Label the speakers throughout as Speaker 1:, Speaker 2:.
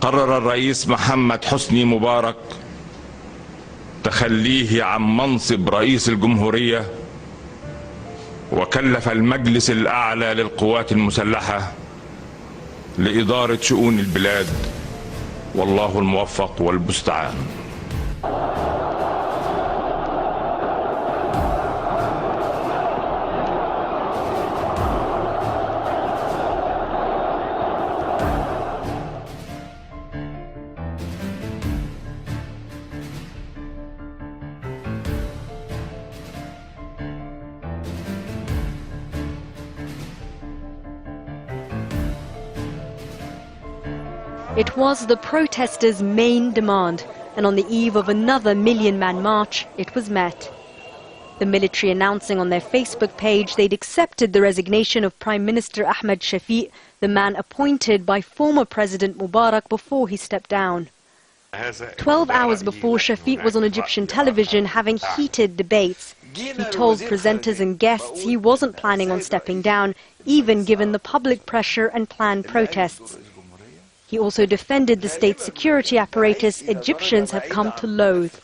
Speaker 1: قرر الرئيس محمد حسني مبارك تخليه عن منصب رئيس الجمهورية، وكلف المجلس الأعلى للقوات المسلحة لإدارة شؤون البلاد، والله الموفق والمستعان.
Speaker 2: It was the protesters' main demand, and on the eve of another million-man march, it was met. The military announcing on their Facebook page they'd accepted the resignation of Prime Minister Ahmed Shafiq, the man appointed by former President Mubarak before he stepped down. 12 hours before, Shafiq was on Egyptian television having heated debates. He told presenters and guests he wasn't planning on stepping down, even given the public pressure and planned protests. He also defended the state security apparatus Egyptians have come to loathe.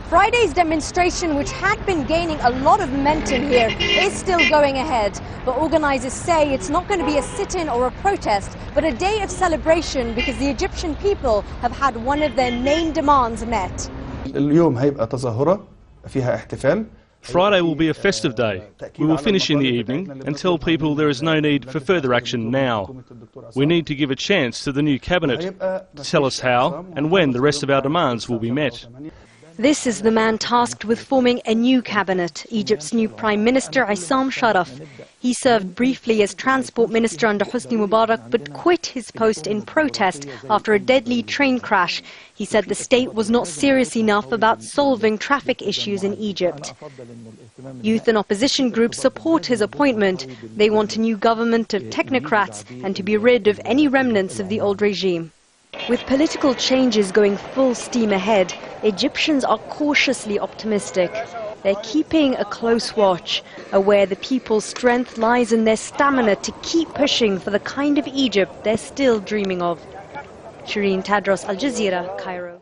Speaker 3: Friday's demonstration, which had been gaining a lot of momentum here, is still going ahead. But organizers say it's not going to be a sit-in or a protest, but a day of celebration because the Egyptian people have had one of their main demands met.
Speaker 4: اليوم هيبقى تظاهرة فيها احتفال.
Speaker 5: Friday will be a festive day. We will finish in the evening and tell people there is no need for further action now. We need to give a chance to the new cabinet to tell us how and when the rest of our demands will be met.
Speaker 2: This is the man tasked with forming a new cabinet, Egypt's new Prime Minister Issam Sharaf. He served briefly as Transport Minister under Hosni Mubarak but quit his post in protest after a deadly train crash. He said the state was not serious enough about solving traffic issues in Egypt. Youth and opposition groups support his appointment. They want a new government of technocrats and to be rid of any remnants of the old regime. With political changes going full steam ahead, Egyptians are cautiously optimistic. They're keeping a close watch, aware the people's strength lies in their stamina to keep pushing for the kind of Egypt they're still dreaming of. Shireen Tadros, Al Jazeera, Cairo.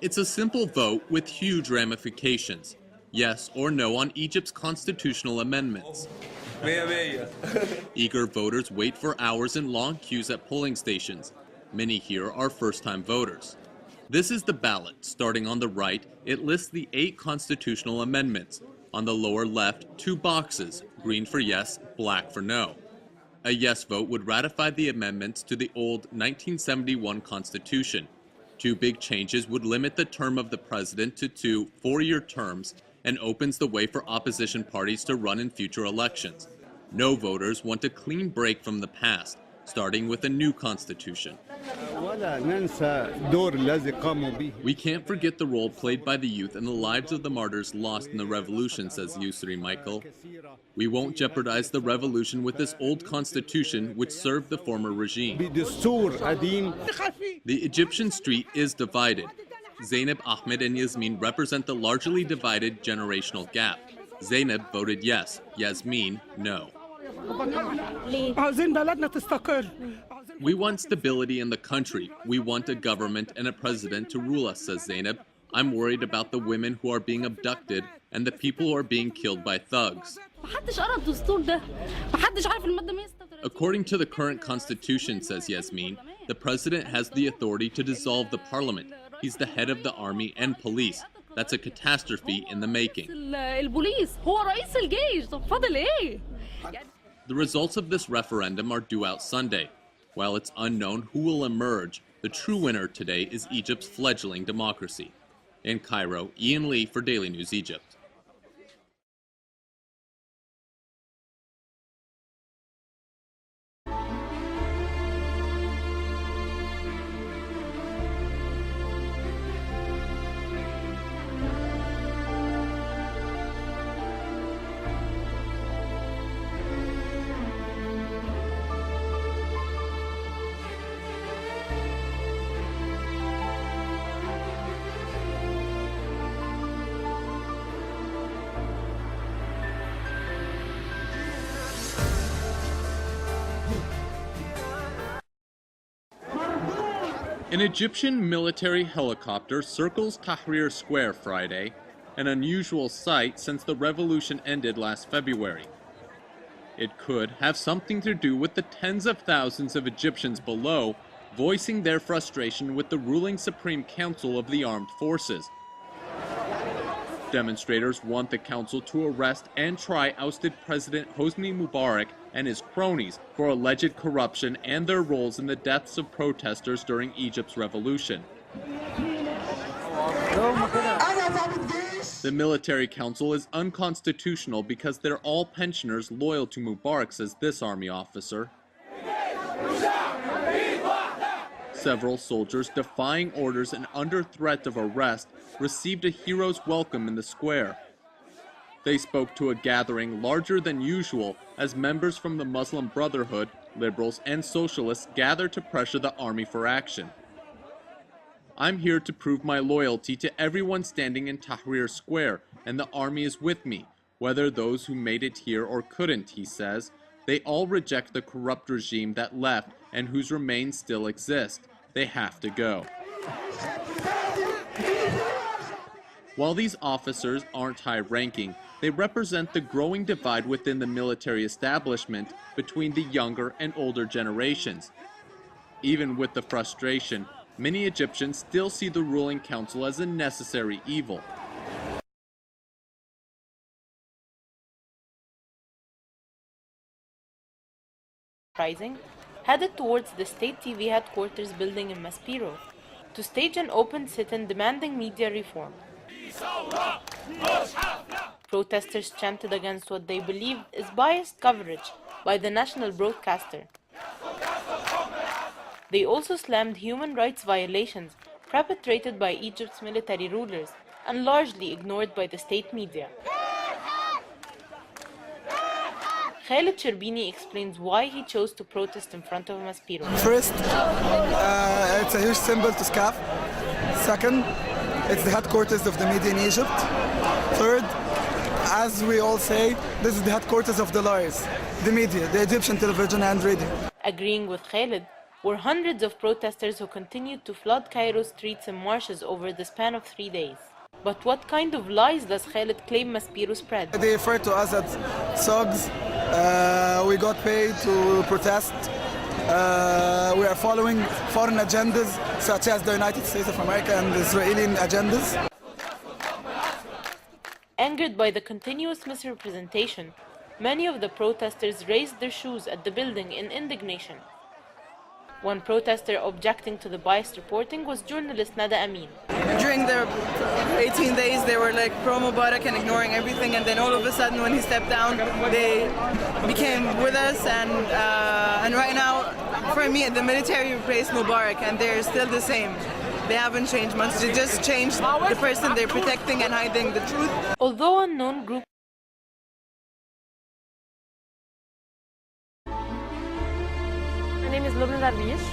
Speaker 6: It's a simple vote with huge ramifications. Yes or no on Egypt's constitutional amendments. Eager voters wait for hours in long queues at polling stations. Many here are first-time voters. This is the ballot. Starting on the right, it lists the 8 constitutional amendments. On the lower left, 2 boxes, green for yes, black for no. A yes vote would ratify the amendments to the old 1971 Constitution. Two big changes would limit the term of the president to 2 four-year terms and opens the way for opposition parties to run in future elections. No voters want a clean break from the past, starting with a new constitution. We can't forget the role played by the youth and the lives of the martyrs lost in the revolution, says Yusri Michael. We won't jeopardize the revolution with this old constitution which served the former regime. The Egyptian street is divided. Zainab, Ahmed, and Yasmin represent the largely divided generational gap. Zainab voted yes, Yasmin no. We want stability in the country. We want a government and a president to rule us, says Zainab. I'm worried about the women who are being abducted and the people who are being killed by thugs. According to the current constitution, says Yasmin, the president has the authority to dissolve the parliament. He's the head of the army and police. That's a catastrophe in the making. The results of this referendum are due out Sunday. While it's unknown who will emerge, the true winner today is Egypt's fledgling democracy. In Cairo, Ian Lee for Daily News Egypt. An Egyptian military helicopter circles Tahrir Square Friday, an unusual sight since the revolution ended last February. It could have something to do with the tens of thousands of Egyptians below voicing their frustration with the ruling Supreme Council of the Armed Forces. Demonstrators want the council to arrest and try ousted President Hosni Mubarak and his cronies for alleged corruption and their roles in the deaths of protesters during Egypt's revolution. The military council is unconstitutional because they're all pensioners loyal to Mubarak, says this army officer. Several soldiers defying orders and under threat of arrest received a hero's welcome in the square. They spoke to a gathering larger than usual as members from the Muslim Brotherhood, liberals, and socialists gathered to pressure the army for action. I'm here to prove my loyalty to everyone standing in Tahrir Square, and the army is with me, whether those who made it here or couldn't, he says. They all reject the corrupt regime that left and whose remains still exist. They have to go. While these officers aren't high-ranking, they represent the growing divide within the military establishment between the younger and older generations. Even with the frustration, many Egyptians still see the ruling council as a necessary evil.
Speaker 7: Rising, headed towards the state TV headquarters building in Maspero to stage an open sit-in demanding media reform. Protesters chanted against what they believe is biased coverage by the national broadcaster. They also slammed human rights violations perpetrated by Egypt's military rulers and largely ignored by the state media. Khaled Sherbini explains why he chose to protest in front of Maspero.
Speaker 8: First, it's a huge symbol to SCAF. Second, it's the headquarters of the media in Egypt. Third, as we all say, this is the headquarters of the liars, the media, the Egyptian television and radio.
Speaker 7: Agreeing with Khaled were hundreds of protesters who continued to flood Cairo's streets and marshes over the span of 3 days. But what kind of lies does Khaled claim Maspero spread?
Speaker 8: They refer to us as thugs. We got paid to protest. We are following foreign agendas such as the United States of America and the Israeli agendas.
Speaker 7: Angered by the continuous misrepresentation, many of the protesters raised their shoes at the building in indignation. One protester objecting to the biased reporting was journalist Nada Amin.
Speaker 9: During the 18 days, they were like pro-Mubarak and ignoring everything, and then all of a sudden, when he stepped down, they became with us, and right now, for me, the military replaced Mubarak, and they're still the same. They haven't changed much. They just changed the person they're protecting and hiding the truth.
Speaker 7: Although unknown group
Speaker 10: My name is Lubna Darwish.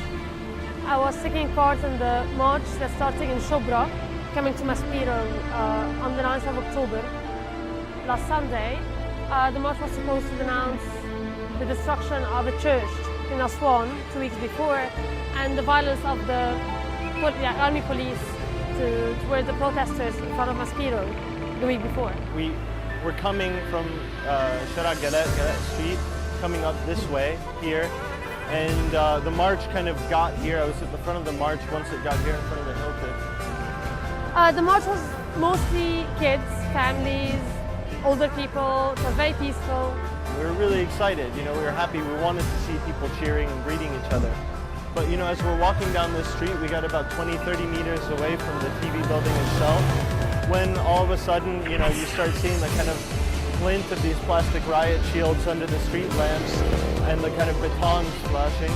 Speaker 10: I was taking part in the march that's starting in Shobra, coming to Maspero on the 9th of October. Last Sunday, the march was supposed to denounce the destruction of a church in Aswan 2 weeks before, and the violence of the army police toward the protesters in front of Maspero the week before.
Speaker 11: We were coming from Shara Galet Street, coming up this way here. And the march kind of got here. I was at the front of the march once it got here in front of the Hilton.
Speaker 10: The march was mostly kids, families, older people. It was very peaceful.
Speaker 11: We were really excited. You know, we were happy. We wanted to see people cheering and greeting each other. But, you know, as we're walking down this street, we got about 20, 30 meters away from the TV building itself, when all of a sudden, you know, you start seeing the kind of glint of these plastic riot shields under the street lamps and the kind of batons flashing.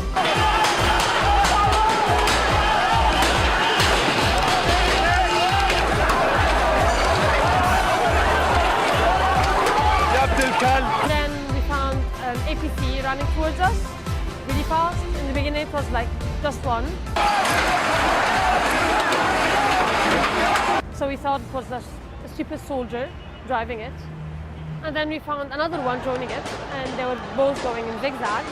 Speaker 10: Then we found APC running towards us really fast. In the beginning it was like just one. So we thought it was a stupid soldier driving it. And then we found another one joining it, and they were both going in zigzags,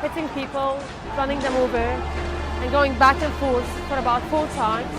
Speaker 10: hitting people, running them over, and going back and forth for about 4 times.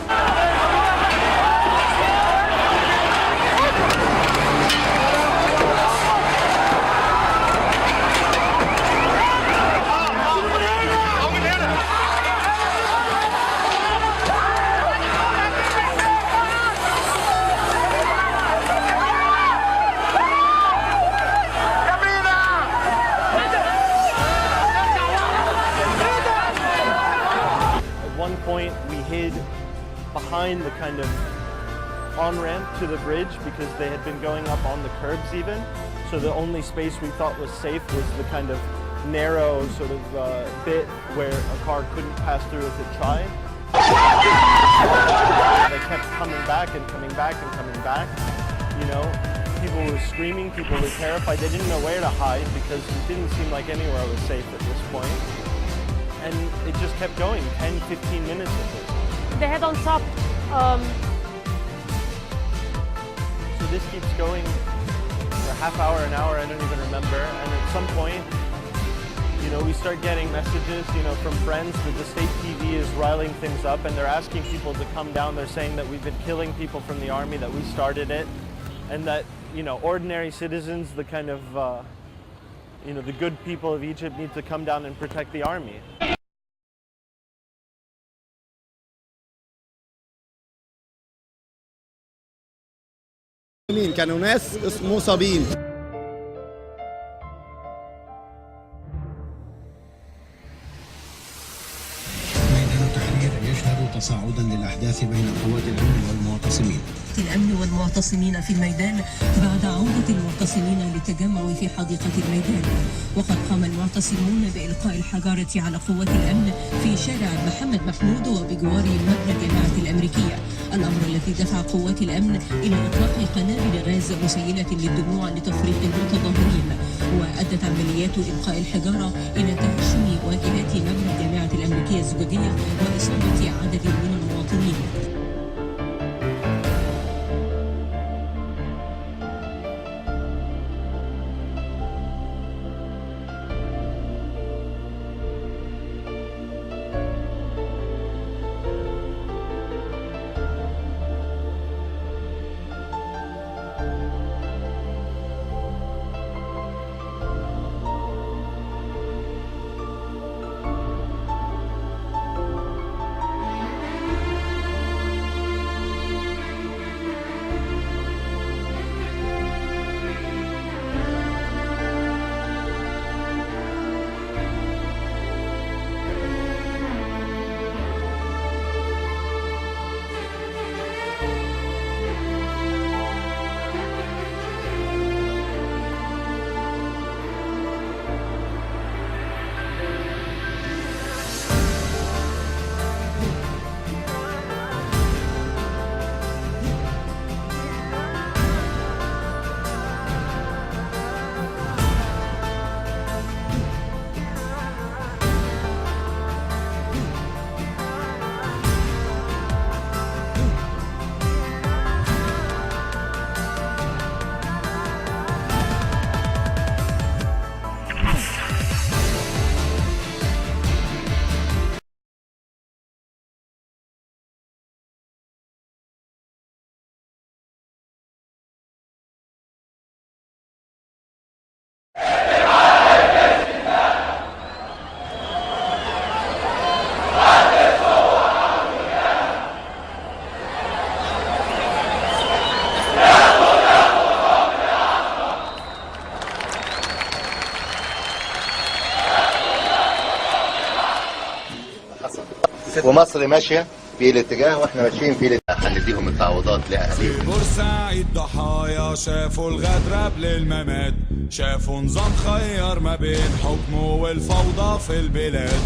Speaker 11: Point we hid behind the kind of on-ramp to the bridge because they had been going up on the curbs even. So the only space we thought was safe was the kind of narrow sort of bit where a car couldn't pass through if it tried. They kept coming back and coming back and coming back. You know, people were screaming, people were terrified. They didn't know where to hide because it didn't seem like anywhere was safe at this point. And it just kept going, 10, 15 minutes of it.
Speaker 10: They had on top.
Speaker 11: So this keeps going for a half hour, an hour, I don't even remember. And at some point, you know, we start getting messages, you know, from friends that the state TV is riling things up and they're asking people to come down. They're saying that we've been killing people from the army, that we started it, and that, you know, ordinary citizens, the kind of, you know, the good people of Egypt need to come down and protect the army.
Speaker 12: كانوا ناس مصابين.
Speaker 13: ميدان التحرير يشهد تصاعدا للأحداث بين قوات الأمن والمعتصمين.
Speaker 14: الأمن والمعتصمين في الميدان بعد عودة المعتصمين للتجمع في حديقة الميدان، وقد قام المعتصمون بإلقاء الحجارة على قوات الأمن في شارع محمد محمود وبجوار مبنى الجامعة الأمريكية، الأمر الذي دفع قوات الأمن إلى إطلاق قنابل غاز مسيلة للدموع لتفريق المتظاهرين، وأدت عمليات إلقاء الحجارة إلى تهشم واجهات مبنى الجامعة الأمريكية الزجاجية وإصابة عدد من المواطنين.
Speaker 15: ومصر ماشيه في الاتجاه واحنا ماشيين في الاتجاه، هنديهم التعويضات لاهاليهم.
Speaker 16: في بورسعيد ضحايا شافوا الغدر قبل الممات، شافوا نظام خير ما بين حكمه والفوضى في البلاد.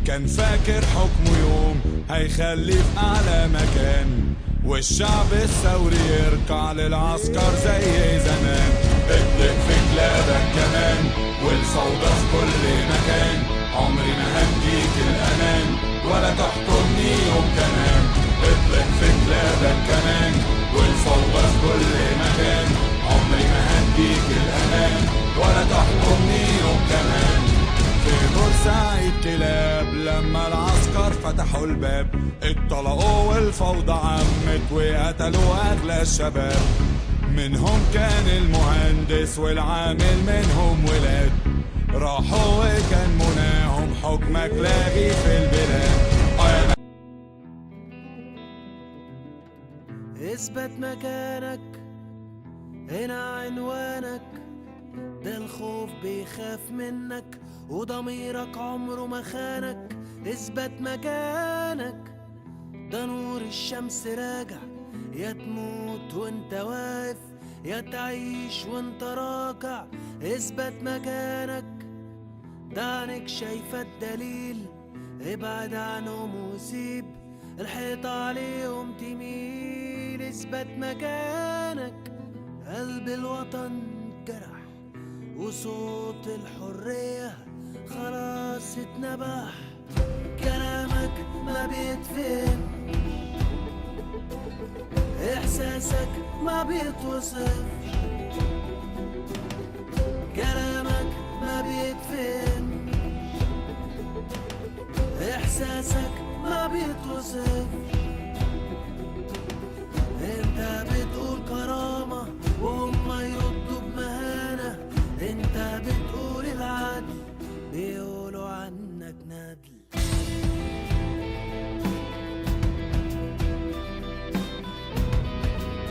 Speaker 16: كان فاكر حكمه يوم هيخليه في اعلى مكان، والشعب الثوري يركع للعسكر زي زمان. اطلق في كلابك كمان والفوضى في كل مكان، عمري ما هديك الامان ولا تحكمني يوم كمان. اطلق في كلابك كمان والفوضى في كل مكان، عمري ما هديك الامان ولا تحكمني يوم كمان. في بورسعيد كلاب لما العسكر فتحوا الباب، اتطلقوا والفوضى عمت وقتلوا اغلى الشباب. منهم كان المهندس والعامل منهم ولاد، راحوا وكان مناهم حكمك لاغي في البلاد.
Speaker 17: اثبت مكانك هنا عنوانك، ده الخوف بيخاف منك وضميرك عمره ما خانك. اثبت مكانك ده نور الشمس راجع، يا تموت وانت واقف يا تعيش وانت راكع. اثبت مكانك ده عينك شايفة الدليل، ابعد عنهم وسيب الحيط عليهم تميل. اثبت مكانك قلب الوطن جرح وصوت الحرية خلاص اتنبح. كلامك ما بيتفهم، احساسك ما بيتوصف. كلامك ما بيتفهم، احساسك ما بيتوصف. انت بتقول كرامة وهم يردوا بمهانة، انت بتقول العدل بيقولوا عنك ندل.